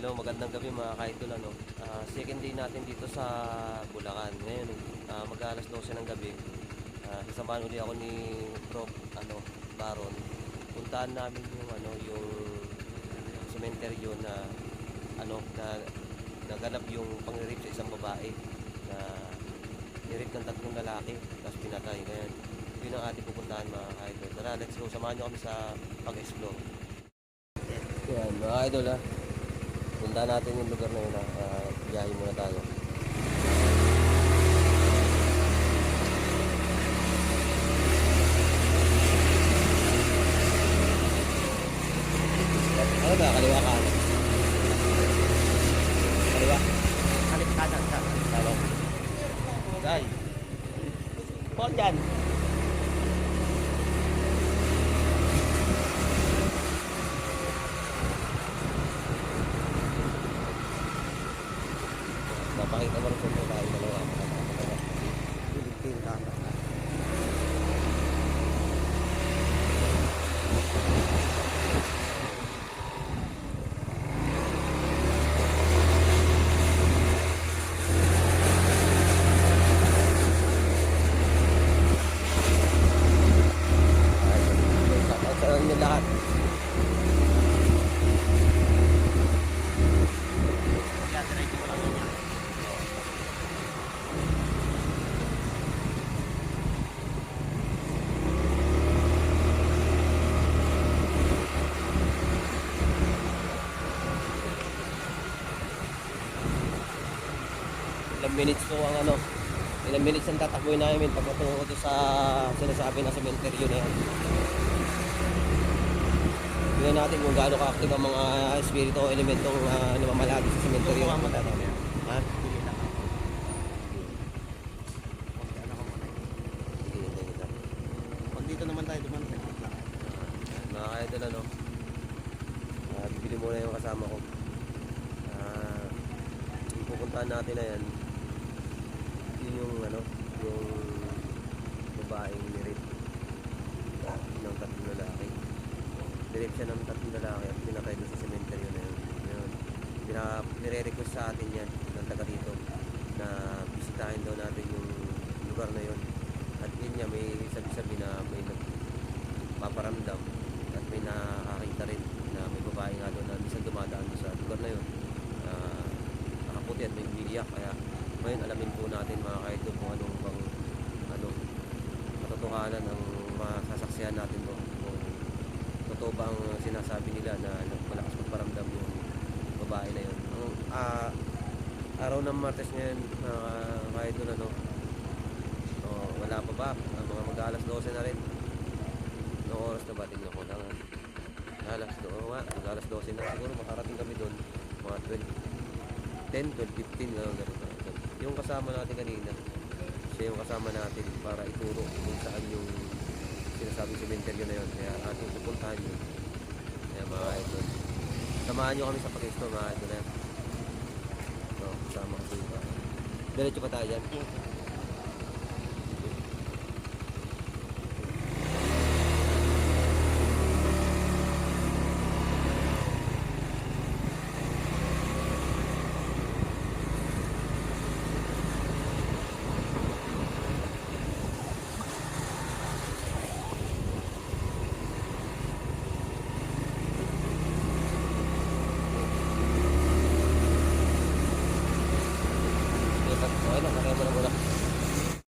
Hello, magandang gabi mga ka-idol, ano. Second day natin dito sa Bulacan. Ngayon, mag-aalas 12 ng gabi. Sasamahan uli ako ni Prof. Baron. Puntahan namin yung yung sementeryo na na naganap yung pang-rape sa isang babae na ni-rape ng tatlong lalaki tapos pinatay. Ngayon, yun ang ating pupuntahan mga ka-idol. Tara, let's go. Samahan nyo kami sa pag-explore. Yan, mga idol, ha. Punta natin yung lugar na yun, biyahe muna tayo. Ano ba? Kaliwa ka? Kaliwa? Kaliwa kanan, kanan. Ano? Day. Paul dyan. Napakita mo rin kung tayo dalawa. Philippine kanan. Sa inyo lahat. Kaya diretso ko lang yun yan. Ilang minutes ang tatakbuhin namin pag matungo ko sa sinasabi na sementeryo na yan. Tingnan natin kung gaano ka-active ang mga espiritu o elementong namamalagi sa sementeryo. Subukan mo na rin yan. Ha? Pili lang ako. Okay, ano ka muna. Sige, hintay kita. Pag dito naman tayo duman, segment lang. Mga idol, bibili muna yung kasama ko. Yung pupuntahan natin na yan, yun yung yung babaeng nirip ng tatlong lalaki. Nirip siya ng tatlong lalaki at pinatay doon sa sementeryo na yun. Nire-request sa atin yan ng taga dito na bisitahin daw natin yung lugar na yun. At yun niya, may sabi-sabi na may nagpaparamdam at may nakakita rin na may babae nga doon na minsan dumadaan doon sa lugar na yun. Nakaputi at may umiiyak. Kaya ngayon alamin po natin mga ka-idol kung anong bang katotohanan ang masasaksihan natin doon. Kung totoo ba ang sinasabi nila na malakas magparamdam yung babae na yun. Ang araw ng Martes ngayon mga ka-idol, wala pa ba? Mga mag-alas 12 na rin. Noong oras na ba? Tingnan ko lang. Mag-alas 12 na. Siguro makarating kami doon mga 10, 12, 15 gano'n. Yung kasama natin kanina, siya yung kasama natin para ituro kung saan yung sinasabing sementeryo na yun. Kaya ating pupuntahan yun. Kaya mga idol, samahan nyo kami sa pag-explore mga idol na yan. Kasama kasi ito. Diretso pa tayo dyan. Okay lang, kaya mo na muna.